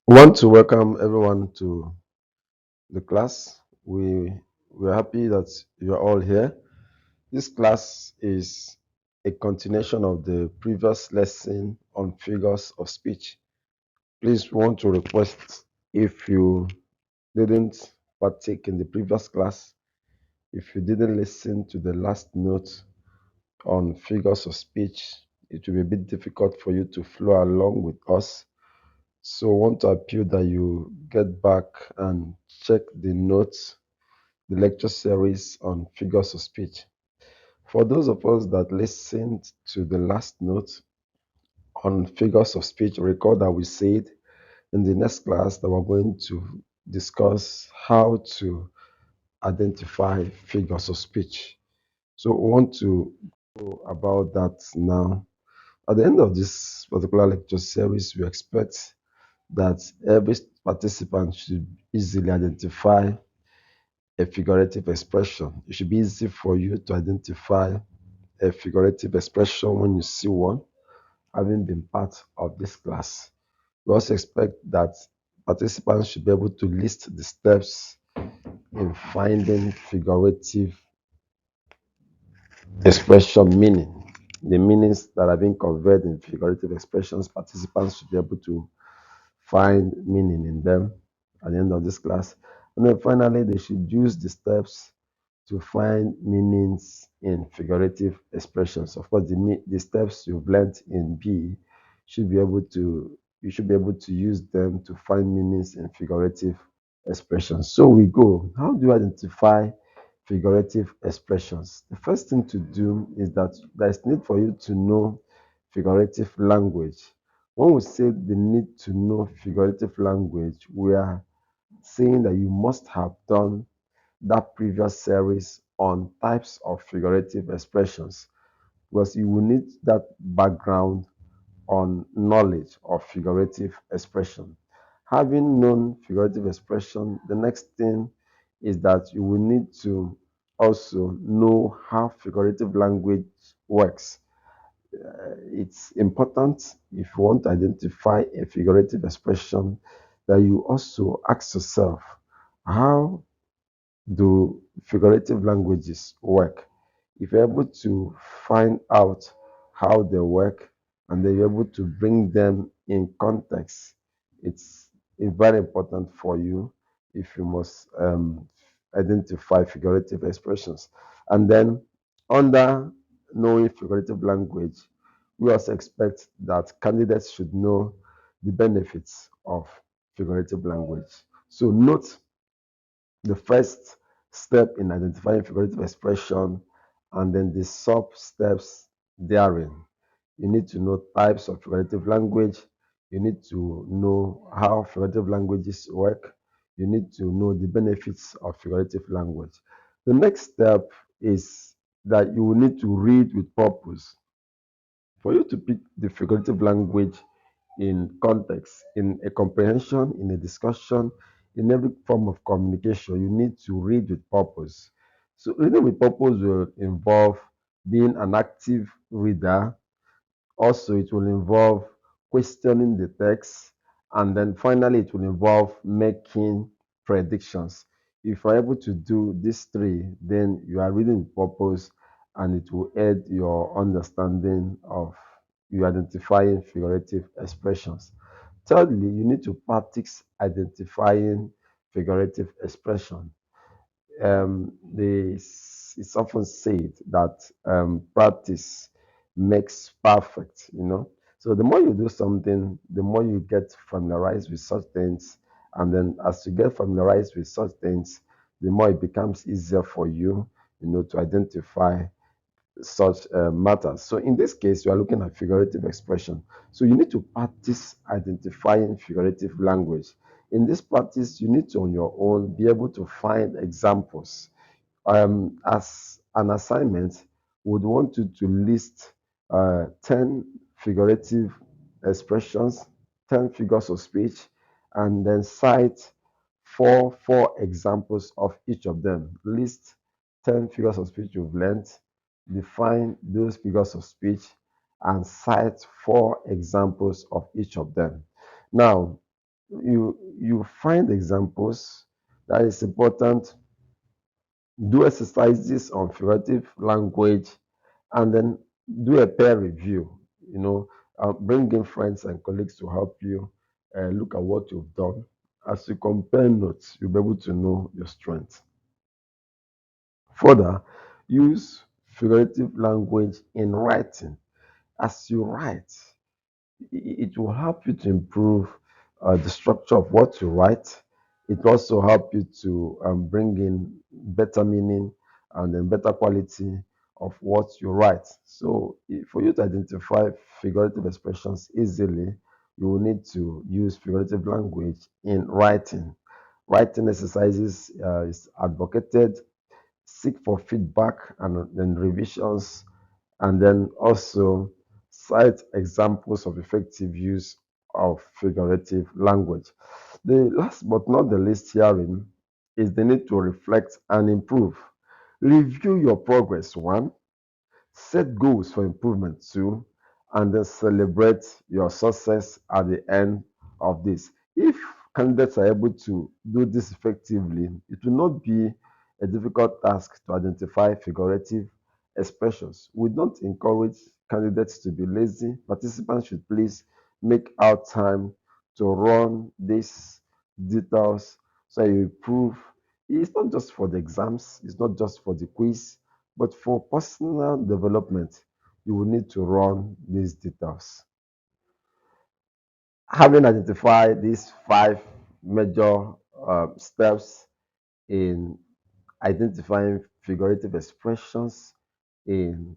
We want to welcome everyone to the class. We're happy that you're all here. This class is a continuation of the previous lesson on figures of speech. Please want to request, if you didn't partake in the previous class, if you didn't listen to the last note on figures of speech, it will be a bit difficult for you to flow along with us. So I want to appeal that you get back and check the notes, the lecture series on figures of speech. For those of us that listened to the last note on figures of speech, recall that we said in the next class that we're going to discuss how to identify figures of speech. So we want to go about that now. At the end of this particular lecture series, we expect that every participant should easily identify a figurative expression. It should be easy for you to identify a figurative expression when you see one, having been part of this class. We also expect that participants should be able to list the steps in finding figurative expression meaning. The meanings that are being conveyed in figurative expressions, participants should be able to find meaning in them at the end of this class. And then finally, they should use the steps to find meanings in figurative expressions. Of course, the steps you've learned in B should be able to you should be able to use them to find meanings in figurative expressions. So we go. How do you identify figurative expressions? The first thing to do is that there is need for you to know figurative language. When we say the need to know figurative language, we are saying that you must have done that previous series on types of figurative expressions because you will need that background on knowledge of figurative expression. Having known figurative expression, the next thing is that you will need to also know how figurative language works. It's important if you want to identify a figurative expression that you also ask yourself, how do figurative languages work? If you're able to find out how they work and then you're able to bring them in context, it's very important for you if you must identify figurative expressions. And then, under knowing figurative language, we also expect that candidates should know the benefits of figurative language. So, note the first step in identifying figurative expression and then the sub steps therein. You need to know types of figurative language. You need to know how figurative languages work. You need to know the benefits of figurative language. The next step is that you will need to read with purpose. For you to pick the figurative language in context, in a comprehension, in a discussion, in every form of communication, you need to read with purpose. So, reading with purpose will involve being an active reader. Also, it will involve questioning the text. And then finally, it will involve making predictions. If you're able to do these three, then you are reading with purpose and it will aid your understanding of you identifying figurative expressions. Thirdly, you need to practice identifying figurative expression. It's often said that practice makes perfect, you know. So the more you do something, the more you get familiarized with such things. And then as you get familiarized with such things, the more it becomes easier for you, you know, to identify such matters. So in this case, you are looking at figurative expression. So you need to practice identifying figurative language. In this practice, you need to, on your own, be able to find examples. As an assignment, we would want you to list 10 figurative expressions, 10 figures of speech, and then cite four examples of each of them. List 10 figures of speech you've learned, define those figures of speech, and cite four examples of each of them. Now, You find examples. That is important. Do exercises on figurative language, and then do a peer review. You know, bring in friends and colleagues to help you look at what you've done. As you compare notes, you'll be able to know your strength. Further, use figurative language in writing. As you write, it will help you to improve the structure of what you write. It will also help you to bring in better meaning and then better quality of what you write. So, for you to identify figurative expressions easily, you will need to use figurative language in writing. Writing exercises is advocated. Seek for feedback and then revisions, and then also cite examples of effective use of figurative language. The last but not the least herein is the need to reflect and improve. Review your progress, one, set goals for improvement, two, and then celebrate your success at the end of this. If candidates are able to do this effectively, it will not be a difficult task to identify figurative expressions. We don't encourage candidates to be lazy. Participants should please make out time to run these details so you improve. It's not just for the exams, it's not just for the quiz, but for personal development, you will need to run these details. Having identified these five major steps in identifying figurative expressions in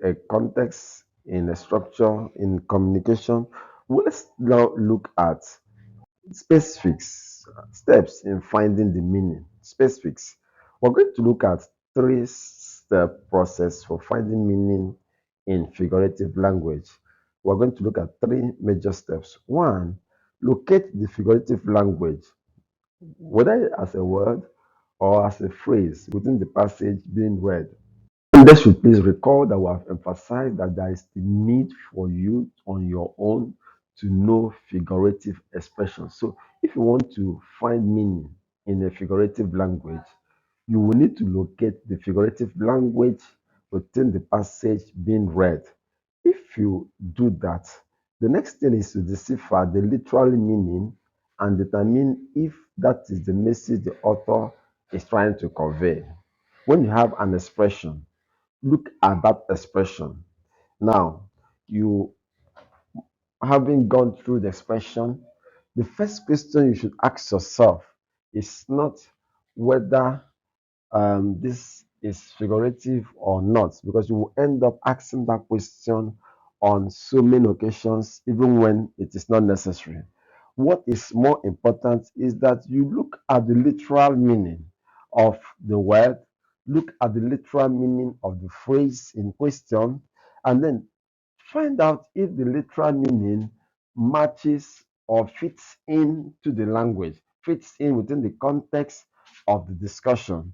a context, in a structure, in communication, let's now look at specifics, steps in finding the meaning. Specifics. We're going to look at three-step process for finding meaning in figurative language. We're going to look at three major steps. One, locate the figurative language, whether as a word or as a phrase within the passage being read. This should please recall that we have emphasized that there is the need for you on your own to know figurative expressions. So, if you want to find meaning in a figurative language, you will need to locate the figurative language within the passage being read. If you do that, the next thing is to decipher the literal meaning and determine if that is the message the author is trying to convey. When you have an expression, look at that expression. Now, you having gone through the expression, the first question you should ask yourself is not whether this is figurative or not, because you will end up asking that question on so many occasions, even when it is not necessary. What is more important is that you look at the literal meaning of the word, look at the literal meaning of the phrase in question, and then find out if the literal meaning matches or fits into the language, fits in within the context of the discussion,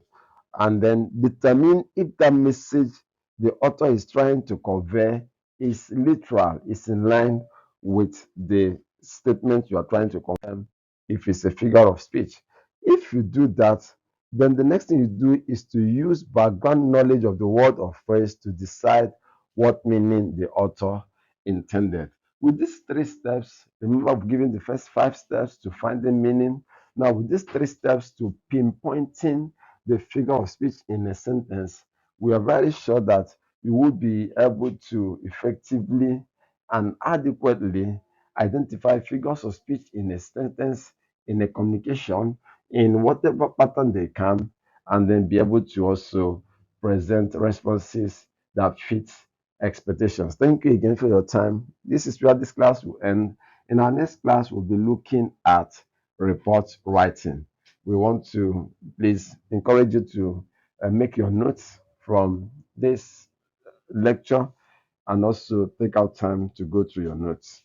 and then determine if that message the author is trying to convey is literal, is in line with the statement you are trying to confirm, if it's a figure of speech. If you do that, then the next thing you do is to use background knowledge of the word or phrase to decide what meaning the author intended. With these three steps, remember I've given the first five steps to finding meaning. Now, with these three steps to pinpointing the figure of speech in a sentence, we are very sure that you will be able to effectively and adequately identify figures of speech in a sentence, in a communication, in whatever pattern they come, and then be able to also present responses that fit expectations. Thank you again for your time. This is where this class will end. In our next class, we'll be looking at report writing. We want to please encourage you to make your notes from this lecture and also take out time to go through your notes.